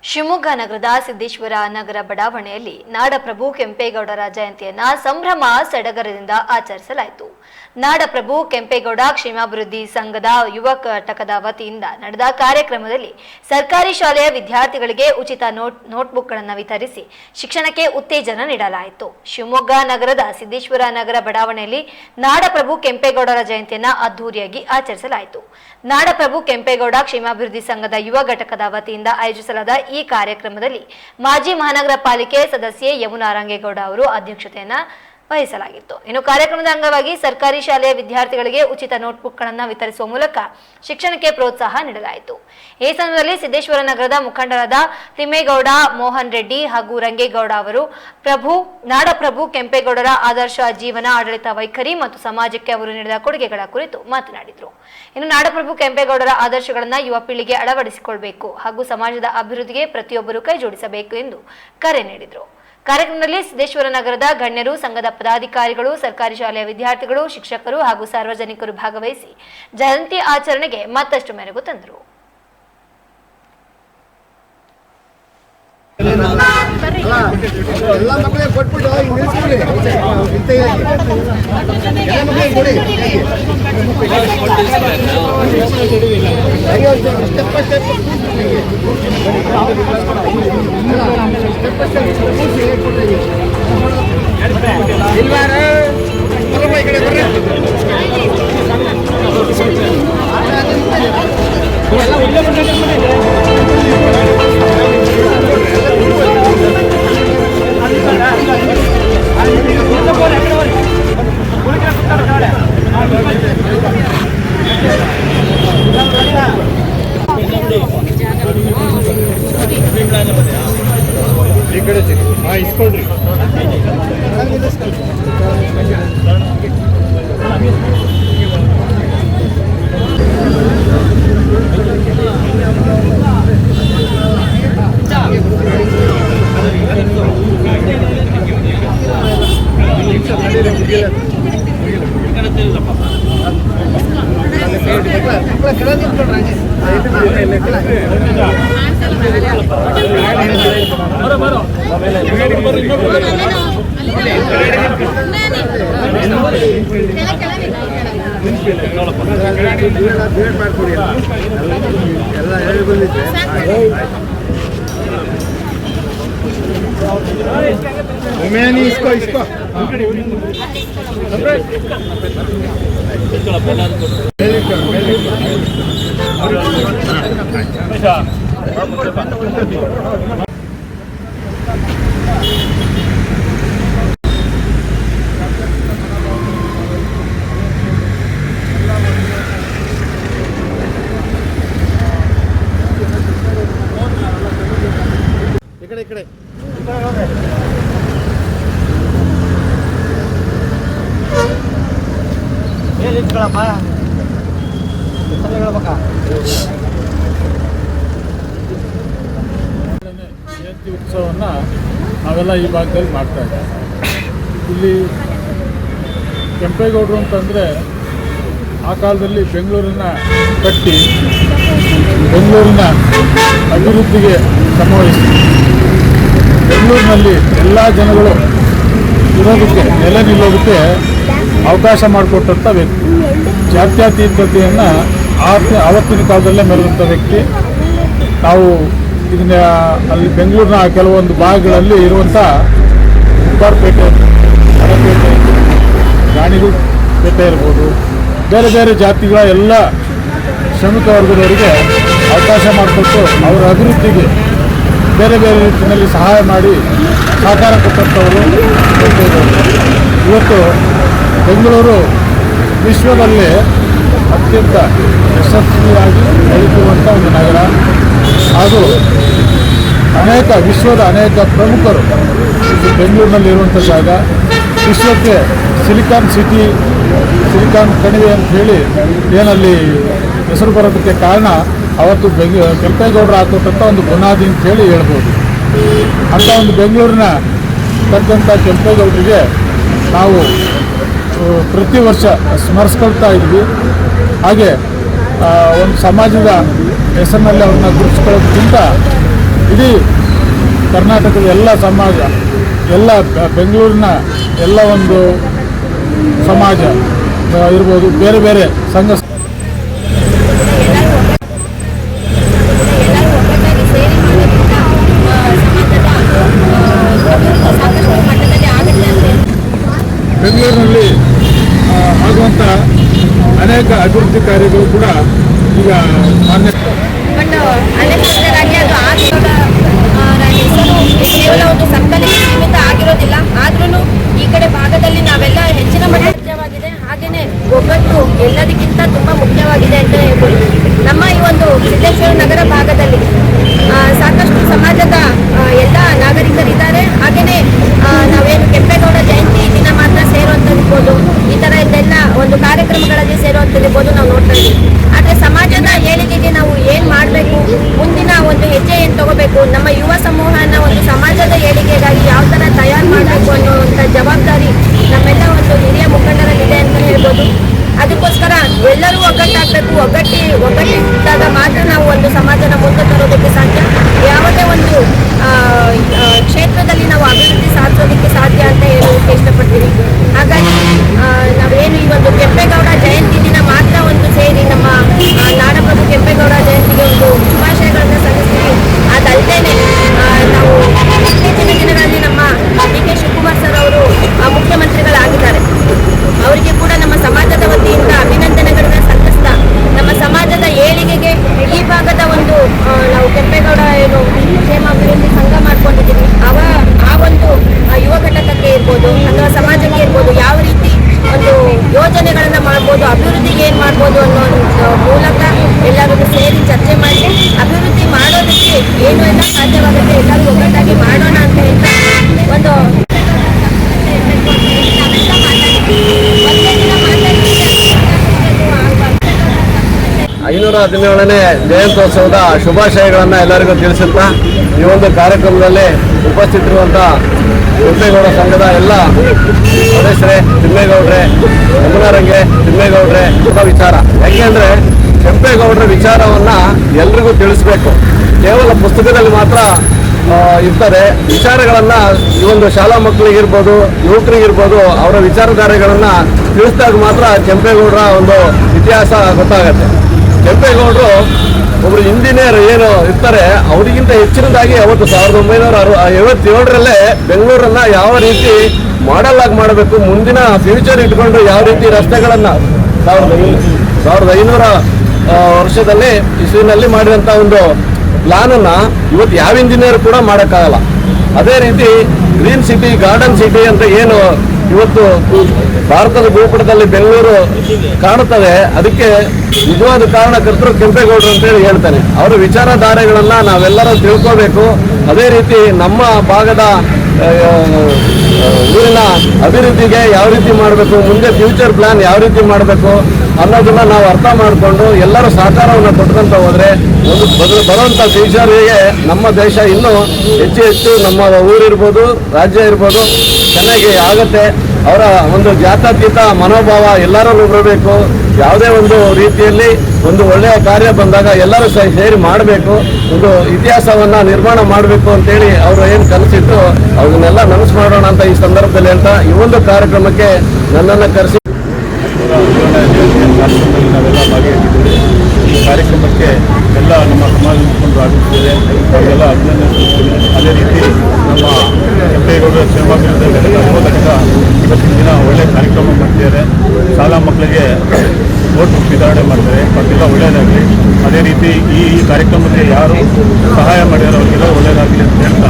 ಶಿವಮೊಗ್ಗ ನಗರದ ಸಿದ್ದೇಶ್ವರ ನಗರ ಬಡಾವಣೆಯಲ್ಲಿ ನಾಡಪ್ರಭು ಕೆಂಪೇಗೌಡರ ಜಯಂತಿಯನ್ನು ಸಂಭ್ರಮ ಸಡಗರದಿಂದ ಆಚರಿಸಲಾಯಿತು. ನಾಡಪ್ರಭು ಕೆಂಪೇಗೌಡ ಕ್ಷೇಮಾಭಿವೃದ್ಧಿ ಸಂಘದ ಯುವ ಘಟಕದ ವತಿಯಿಂದ ನಡೆದ ಕಾರ್ಯಕ್ರಮದಲ್ಲಿ ಸರ್ಕಾರಿ ಶಾಲೆಯ ವಿದ್ಯಾರ್ಥಿಗಳಿಗೆ ಉಚಿತ ನೋಟ್ಬುಕ್ಗಳನ್ನು ವಿತರಿಸಿ ಶಿಕ್ಷಣಕ್ಕೆ ಉತ್ತೇಜನ ನೀಡಲಾಯಿತು. ಶಿವಮೊಗ್ಗ ನಗರದ ಸಿದ್ದೇಶ್ವರ ನಗರ ಬಡಾವಣೆಯಲ್ಲಿ ನಾಡಪ್ರಭು ಕೆಂಪೇಗೌಡರ ಜಯಂತಿಯನ್ನು ಅದ್ದೂರಿಯಾಗಿ ಆಚರಿಸಲಾಯಿತು. ನಾಡಪ್ರಭು ಕೆಂಪೇಗೌಡ ಕ್ಷೇಮಾಭಿವೃದ್ಧಿ ಸಂಘದ ಯುವ ಘಟಕದ ವತಿಯಿಂದ ಆಯೋಜಿಸಲಾದ ಈ ಕಾರ್ಯಕ್ರಮದಲ್ಲಿ ಮಾಜಿ ಮಹಾನಗರ ಪಾಲಿಕೆ ಸದಸ್ಯೆ ಯಮುನಾ ರಂಗೇಗೌಡ ಅವರು ಅಧ್ಯಕ್ಷತೆಯನ್ನು ವಹಿಸಲಾಗಿತ್ತು. ಇನ್ನು ಕಾರ್ಯಕ್ರಮದ ಅಂಗವಾಗಿ ಸರ್ಕಾರಿ ಶಾಲೆಯ ವಿದ್ಯಾರ್ಥಿಗಳಿಗೆ ಉಚಿತ ನೋಟ್ಬುಕ್ಗಳನ್ನು ವಿತರಿಸುವ ಮೂಲಕ ಶಿಕ್ಷಣಕ್ಕೆ ಪ್ರೋತ್ಸಾಹ ನೀಡಲಾಯಿತು. ಈ ಸಂದರ್ಭದಲ್ಲಿ ಸಿದ್ದೇಶ್ವರ ನಗರದ ಮುಖಂಡರಾದ ತಿಮ್ಮೇಗೌಡ, ಮೋಹನ್ ರೆಡ್ಡಿ ಹಾಗೂ ರಂಗೇಗೌಡ ಅವರು ನಾಡಪ್ರಭು ಕೆಂಪೇಗೌಡರ ಆದರ್ಶ ಜೀವನ, ಆಡಳಿತ ವೈಖರಿ ಮತ್ತು ಸಮಾಜಕ್ಕೆ ಅವರು ನೀಡಿದ ಕೊಡುಗೆಗಳ ಕುರಿತು ಮಾತನಾಡಿದರು. ಇನ್ನು ನಾಡಪ್ರಭು ಕೆಂಪೇಗೌಡರ ಆದರ್ಶಗಳನ್ನು ಯುವ ಪೀಳಿಗೆ ಅಳವಡಿಸಿಕೊಳ್ಳಬೇಕು ಹಾಗೂ ಸಮಾಜದ ಅಭಿವೃದ್ಧಿಗೆ ಪ್ರತಿಯೊಬ್ಬರು ಕೈ ಜೋಡಿಸಬೇಕು ಎಂದು ಕರೆ ನೀಡಿದರು. ಕಾರ್ಯಕ್ರಮದಲ್ಲಿ ಸಿದ್ದೇಶ್ವರ ನಗರದ ಗಣ್ಯರು, ಸಂಘದ ಪದಾಧಿಕಾರಿಗಳು, ಸರ್ಕಾರಿ ಶಾಲೆಯ ವಿದ್ಯಾರ್ಥಿಗಳು, ಶಿಕ್ಷಕರು ಹಾಗೂ ಸಾರ್ವಜನಿಕರು ಭಾಗವಹಿಸಿ ಜಯಂತಿ ಆಚರಣೆಗೆ ಮತ್ತಷ್ಟು ಮೆರುಗು ತಂದರು. ಇಸ್ಕೊಳ್ರಿ इसको इसको इकड़े ಜಯಂತಿ ಉತ್ಸವವನ್ನು ನಾವೆಲ್ಲ ಈ ಭಾಗದಲ್ಲಿ ಮಾಡ್ತಾ ಇದ್ದೀವಿ. ಇಲ್ಲಿ ಕೆಂಪೇಗೌಡರು ಅಂತಂದರೆ ಆ ಕಾಲದಲ್ಲಿ ಬೆಂಗಳೂರನ್ನ ಕಟ್ಟಿ ಬೆಂಗಳೂರಿನ ಅಭಿವೃದ್ಧಿಗೆ ಶ್ರಮವಹಿಸಿ ಬೆಂಗಳೂರಿನಲ್ಲಿ ಎಲ್ಲ ಜನಗಳು ಇರೋದಕ್ಕೆ ನೆಲೆ ನಿಲ್ಲೋದಕ್ಕೆ ಅವಕಾಶ ಮಾಡಿಕೊಟ್ಟಂಥ ವ್ಯಕ್ತಿ. ಜಾತ್ಯತೀತತೆಯನ್ನು ಆವತ್ತಿನ ಕಾಲದಲ್ಲೇ ಮೆರೆದಂಥ ವ್ಯಕ್ತಿ. ನಾವು ಇದನ್ನ ಅಲ್ಲಿ ಬೆಂಗಳೂರಿನ ಕೆಲವೊಂದು ಭಾಗಗಳಲ್ಲಿ ಇರುವಂಥ ಉಪ್ಪಾರಪೇಟೆ, ಹೊರಪೇಟೆ, ಗಾಣಿಪೇಟೆ ಇರ್ಬೋದು, ಬೇರೆ ಬೇರೆ ಜಾತಿಗಳ ಎಲ್ಲ ಶ್ರಮಿಕ ವರ್ಗದವರಿಗೆ ಅವಕಾಶ ಮಾಡಿಕೊಟ್ಟು ಅವರ ಅಭಿವೃದ್ಧಿಗೆ ಬೇರೆ ಬೇರೆ ರೀತಿಯಲ್ಲಿ ಸಹಾಯ ಮಾಡಿ ಸಹಕಾರ ಕೊಟ್ಟಂಥವರು. ಇವತ್ತು ಬೆಂಗಳೂರು ವಿಶ್ವದಲ್ಲೇ ಅತ್ಯಂತ ಯಶಸ್ವಿಯಾಗಿ ಬೆಳೆಯುವಂಥ ಒಂದು ನಗರ. ಹಾಗೂ ವಿಶ್ವದ ಅನೇಕ ಪ್ರಮುಖರು ಬೆಂಗಳೂರಿನಲ್ಲಿರುವಂಥ ಜಾಗ. ವಿಶ್ವಕ್ಕೆ ಸಿಲಿಕಾನ್ ಸಿಟಿ, ಸಿಲಿಕಾನ್ ಕಣಿವೆ ಅಂತ ಹೇಳಿ ಏನಲ್ಲಿ ಹೆಸರು ಬರೋದಕ್ಕೆ ಕಾರಣ ಅವತ್ತು ಕೆಂಪೇಗೌಡರು ಹಾಕೊಟ್ಟಂಥ ಒಂದು ಬುನಾದಿ ಅಂತ ಹೇಳಿ ಹೇಳ್ಬೋದು. ಅಂಥ ಒಂದು ಬೆಂಗಳೂರಿನ ತಕ್ಕಂಥ ಕೆಂಪೇಗೌಡರಿಗೆ ನಾವು ಪ್ರತಿ ವರ್ಷ ಸ್ಮರಿಸ್ಕೊಳ್ತಾ ಇದ್ವಿ. ಹಾಗೆ ಒಂದು ಸಮಾಜದ ಹೆಸರಿನಲ್ಲಿ ಅವ್ರನ್ನ ಗುರುತಿಸ್ಕೊಳ್ಳೋದಕ್ಕಿಂತ ಇಡೀ ಕರ್ನಾಟಕದ ಎಲ್ಲ ಸಮಾಜ, ಎಲ್ಲ ಬೆಂಗಳೂರಿನ ಎಲ್ಲ ಒಂದು ಸಮಾಜ ಇರ್ಬೋದು, ಬೇರೆ ಬೇರೆ ಸಂಘ ಬೆಂಗಳೂರಿನಲ್ಲಿ ಆಗುವಂಥ ಅನೇಕ ಅಭಿವೃದ್ಧಿ ಕಾರ್ಯಗಳು ಕೂಡ ಈಗ ಮಾನ್ಯ ಬಟ್ ಅನ್ಎಕ್ಸ್ಪೆಕ್ಟೆಡ್ ಆಗಿ ಅದು ಆಗಿರೋದ ಹೆಸರು ಕೇವಲ ಒಂದು ಸಂಕಲನಕ್ಕೆ ಸೀಮಿತ ಆಗಿರೋದಿಲ್ಲ. ಆದ್ರೂ ಈ ಕಡೆ ಭಾಗದಲ್ಲಿ ನಾವೆಲ್ಲ ಹೆಚ್ಚಿನ ಮುಖ್ಯವಾಗಿದೆ, ಹಾಗೇನೆ ಒಗ್ಗಟ್ಟು ಎಲ್ಲದಕ್ಕಿಂತ ತುಂಬಾ ಮುಖ್ಯವಾಗಿದೆ ಅಂತ ಹೇಳ್ಬೋದು. ನಮ್ಮ ಈ ಒಂದು ಸಿದ್ದೇಶ್ವರ ನಗರ ಭಾಗದಲ್ಲಿ ಸಾಕಷ್ಟು ಸಮಾಜದ ಎಲ್ಲ ನಾಗರಿಕರಿದ್ದಾರೆ. ಹಾಗೇನೆ ನಾವೇನು ಕೆಂಪೇಗೌಡ ಜಯಂತಿ ದಿನ ಮಾತ್ರ ಸೇರುವಂಥದ್ದಿರ್ಬೋದು, ಈ ತರ ಇದೆಲ್ಲ ಒಂದು ಕಾರ್ಯಕ್ರಮಗಳಲ್ಲಿ ಸೇರುವಂಥದ್ದಿರ್ಬೋದು ನಾವು ನೋಡ್ತಾ ಇದ್ದೀವಿ. ಆದ್ರೆ ಸಮಾಜದ ಏಳಿಗೆಗೆ ನಾವು ಏನ್ ಮಾಡಬೇಕು, ಮುಂದಿನ ಒಂದು ಹೆಜ್ಜೆ ಏನ್ ತಗೋಬೇಕು, ನಮ್ಮ ಯುವ ಸಮೂಹನ ಒಂದು ಸಮಾಜದ ಏಳಿಗೆಗಾಗಿ ಯಾವ ತರ ತಯಾರು ಮಾಡಬೇಕು ಅನ್ನುವಂಥ ಜವಾಬ್ದಾರಿ ನಮ್ಮೆಲ್ಲ ಒಂದು ಹಿರಿಯ ಮುಖಂಡರಲ್ಲಿದೆ ಅಂತ ಹೇಳ್ಬೋದು. ಅದಕ್ಕೋಸ್ಕರ ಎಲ್ಲರೂ ಒಗ್ಗಟ್ಟಾಗಬೇಕು. ಒಗ್ಗಟ್ಟಿದ್ದಾಗ ಮಾತ್ರ ನಾವು ಒಂದು ಸಮಾಜನ ಮುಂದೆ ತರೋದಕ್ಕೆ ಸಾಧ್ಯ. ಯಾವುದೇ ಒಂದು ಕ್ಷೇತ್ರದಲ್ಲಿ ನಾವು ಅಭಿವೃದ್ಧಿ ಸಾಧಿಸೋದಕ್ಕೆ ಸಾಧ್ಯ ಅಂತ ಹೇಳೋದಕ್ಕೆ ಇಷ್ಟಪಡ್ತೀನಿ. ಹಾಗಾಗಿ ನಾವೇನು ಈ ಒಂದು ಕೆಂಪೇಗೌಡ ಜಯಂತಿ ದಿನ ಮಾತ್ರ ಒಂದು ಸೇರಿ ನಮ್ಮ ನಾಡಪ್ರಭು ಕೆಂಪೇಗೌಡ ಜಯಂತಿಗೆ ಒಂದು ಶುಭಾಶಯಗಳನ್ನು ಸಲ್ಲಿಸ್ತೀವಿ. ಅದಲ್ಲದೇನೆ ನಾವು ಇತ್ತೀಚಿನ ದಿನಗಳಲ್ಲಿ ನಮ್ಮ ಡಿ.ಕೆ. ಶಿವಕುಮಾರ್ ಸರ್ ಅವರು ಮುಖ್ಯಮಂತ್ರಿಗಳಾಗಿದ್ದಾರೆ. ಅವರಿಗೆ ಕೂಡ ನಮ್ಮ ಸಮಾಜದ ವತಿಯಿಂದ ಅಭಿನಂದನೆಗಳನ್ನ ಸಲ್ಲಿಸ್ತಾ, ನಮ್ಮ ಸಮಾಜದ ಏಳಿಗೆಗೆ ಈ ಭಾಗದ ಒಂದು ನಾವು ಕೆಂಪೇಗೌಡ ಏನು ಕ್ಷೇಮಾಭಿವೃದ್ಧಿ ಸಂಘ ಮಾಡ್ಕೊಂಡಿದ್ದೀವಿ, ಆ ಒಂದು ಯುವ ಘಟಕಕ್ಕೆ ಇರ್ಬೋದು ಅಥವಾ ಸಮಾಜಕ್ಕೆ ಇರ್ಬೋದು, ಯಾವ ರೀತಿ ಒಂದು ಯೋಜನೆಗಳನ್ನ ಮಾಡ್ಬೋದು, ಅಭಿವೃದ್ಧಿಗೆ ಏನ್ ಮಾಡ್ಬೋದು ಅನ್ನೋ ಮೂಲಕ ಎಲ್ಲರೂ ಸೇರಿ ಚರ್ಚೆ ಮಾಡಿ ಅಭಿವೃದ್ಧಿ ಮಾಡೋದಕ್ಕೆ ಏನು ಎಲ್ಲ ಸಾಧ್ಯವಾಗುತ್ತೆ ಎಲ್ಲರೂ ಒಗ್ಗಟ್ಟಾಗಿ ಮಾಡೋಣ ಅಂತ ಹೇಳ್ತಾ ಒಂದು 517ನೇ ಜಯಂತ್ಯೋತ್ಸವದ ಶುಭಾಶಯಗಳನ್ನು ಎಲ್ಲರಿಗೂ ತಿಳಿಸುತ್ತಾ, ಈ ಒಂದು ಕಾರ್ಯಕ್ರಮದಲ್ಲಿ ಉಪಸ್ಥಿತರಿರುವಂಥ ಕೆಂಪೇಗೌಡ ಸಂಘದ ಎಲ್ಲ ಸದಸ್ಯರೇ, ತಿಮ್ಮೇಗೌಡ್ರೆ, ಯಮುನಾರಂಗೆ, ತಿಮ್ಮೇಗೌಡ್ರೆ ವಿಚಾರ ಯಾಕೆಂದರೆ ಕೆಂಪೇಗೌಡರ ವಿಚಾರವನ್ನು ಎಲ್ರಿಗೂ ತಿಳಿಸ್ಬೇಕು. ಕೇವಲ ಪುಸ್ತಕದಲ್ಲಿ ಮಾತ್ರ ಇರ್ತಾರೆ. ವಿಚಾರಗಳನ್ನು ಈ ಒಂದು ಶಾಲಾ ಮಕ್ಕಳಿಗಿರ್ಬೋದು, ಯುವಕರಿಗಿರ್ಬೋದು, ಅವರ ವಿಚಾರಧಾರೆಗಳನ್ನು ತಿಳಿಸಿದಾಗ ಮಾತ್ರ ಕೆಂಪೇಗೌಡರ ಒಂದು ಇತಿಹಾಸ ಗೊತ್ತಾಗತ್ತೆ. ಕೆಂಪೇಗೌಡರು ಒಬ್ಬರು ಇಂಜಿನಿಯರ್ ಏನು ಇರ್ತಾರೆ, ಅವರಿಗಿಂತ ಹೆಚ್ಚಿನದಾಗಿ ಅವತ್ತು 1957ರಲ್ಲೇ ಬೆಂಗಳೂರನ್ನು ಯಾವ ರೀತಿ ಮಾಡೆಲ್ ಆಗಿ ಮಾಡಬೇಕು, ಮುಂದಿನ ಫ್ಯೂಚರ್ ಇಟ್ಕೊಂಡು ಯಾವ ರೀತಿ ರಸ್ತೆಗಳನ್ನು 1500 ವರ್ಷದಲ್ಲಿ ಇಸ್ವಿನಲ್ಲಿ ಮಾಡಿದಂಥ ಒಂದು ಪ್ಲಾನನ್ನು ಇವತ್ತು ಯಾವ ಇಂಜಿನಿಯರ್ ಕೂಡ ಮಾಡೋಕ್ಕಾಗಲ್ಲ. ಅದೇ ರೀತಿ ಗ್ರೀನ್ ಸಿಟಿ, ಗಾರ್ಡನ್ ಸಿಟಿ ಅಂತ ಏನು ಇವತ್ತು ಭಾರತದ ಭೂಪಟದಲ್ಲಿ ಬೆಂಗಳೂರು ಕಾಣುತ್ತದೆ, ಅದಕ್ಕೆ ನಿಜವಾದ ಕಾರಣಕರ್ತರು ಕೆಂಪೇಗೌಡರು ಅಂತೇಳಿ ಹೇಳ್ತಾನೆ. ಅವರ ವಿಚಾರಧಾರೆಗಳನ್ನು ನಾವೆಲ್ಲರೂ ತಿಳ್ಕೋಬೇಕು. ಅದೇ ರೀತಿ ನಮ್ಮ ಭಾಗದ ಊರಿನ ಅಭಿವೃದ್ಧಿಗೆ ಯಾವ ರೀತಿ ಮಾಡಬೇಕು, ಮುಂದೆ ಫ್ಯೂಚರ್ ಪ್ಲಾನ್ ಯಾವ ರೀತಿ ಮಾಡಬೇಕು ಅನ್ನೋದನ್ನ ನಾವು ಅರ್ಥ ಮಾಡಿಕೊಂಡು ಎಲ್ಲರೂ ಸಹಕಾರವನ್ನು ಕೊಟ್ಕೊಂತ ಹೋದರೆ ಒಂದು ಬರುವಂಥ ಫ್ಯೂಚರಿಗೆ ನಮ್ಮ ದೇಶ ಇನ್ನೂ ಹೆಚ್ಚು ನಮ್ಮ ಊರಿರ್ಬೋದು, ರಾಜ್ಯ ಇರ್ಬೋದು ಚೆನ್ನಾಗಿ ಆಗುತ್ತೆ. ಅವರ ಒಂದು ಜಾತ್ಯತೀತ ಮನೋಭಾವ ಎಲ್ಲರಲ್ಲೂ ಬರಬೇಕು. ಯಾವುದೇ ಒಂದು ರೀತಿಯಲ್ಲಿ ಒಂದು ಒಳ್ಳೆಯ ಕಾರ್ಯ ಬಂದಾಗ ಎಲ್ಲರೂ ಸೇರಿ ಮಾಡಬೇಕು, ಒಂದು ಇತಿಹಾಸವನ್ನು ನಿರ್ಮಾಣ ಮಾಡಬೇಕು ಅಂತೇಳಿ ಅವರು ಏನು ಕನಸಿಟ್ಟು ಅದನ್ನೆಲ್ಲ ನನಸು ಮಾಡೋಣ ಅಂತ ಈ ಸಂದರ್ಭದಲ್ಲಿ ಅಂತ ಈ ಒಂದು ಕಾರ್ಯಕ್ರಮಕ್ಕೆ ನನ್ನನ್ನು ಕರೆಸಿ ಕಾರ್ಯಕ್ರಮದಲ್ಲಿ ನಾವೆಲ್ಲ ಭಾಗಿಯಾಗಿದ್ದೇವೆ. ಈ ಕಾರ್ಯಕ್ರಮಕ್ಕೆ ಎಲ್ಲ ನಮ್ಮ ಸಮಾಜ ಮುಖಂಡರು ಆಗುತ್ತಿದೆ, ಅವರೆಲ್ಲ ಅಭಿನಂದಿಸುತ್ತೇವೆ. ಅದೇ ರೀತಿ ನಮ್ಮ ಕೆಂಪೇಗೌಡರ ಕ್ಷೇಮಾಭಿವೃದ್ಧಿ ಘಟಕ ಇವತ್ತಿನ ದಿನ ಒಳ್ಳೆಯ ಕಾರ್ಯಕ್ರಮ ಮಾಡ್ತಿದ್ದಾರೆ. ಶಾಲಾ ಮಕ್ಕಳಿಗೆ ನೋಟ್ ಬುಕ್ ವಿತರಣೆ ಮಾಡ್ತಾರೆ, ಅವರಿಗೆಲ್ಲ ಒಳ್ಳೆಯದಾಗಲಿ. ಅದೇ ರೀತಿ ಈ ಕಾರ್ಯಕ್ರಮಕ್ಕೆ ಯಾರು ಸಹಾಯ ಮಾಡಿದಾರೋ ಅವರಿಗೆಲ್ಲ ಒಳ್ಳೆಯದಾಗಲಿ ಅಂತ ಹೇಳ್ತಾ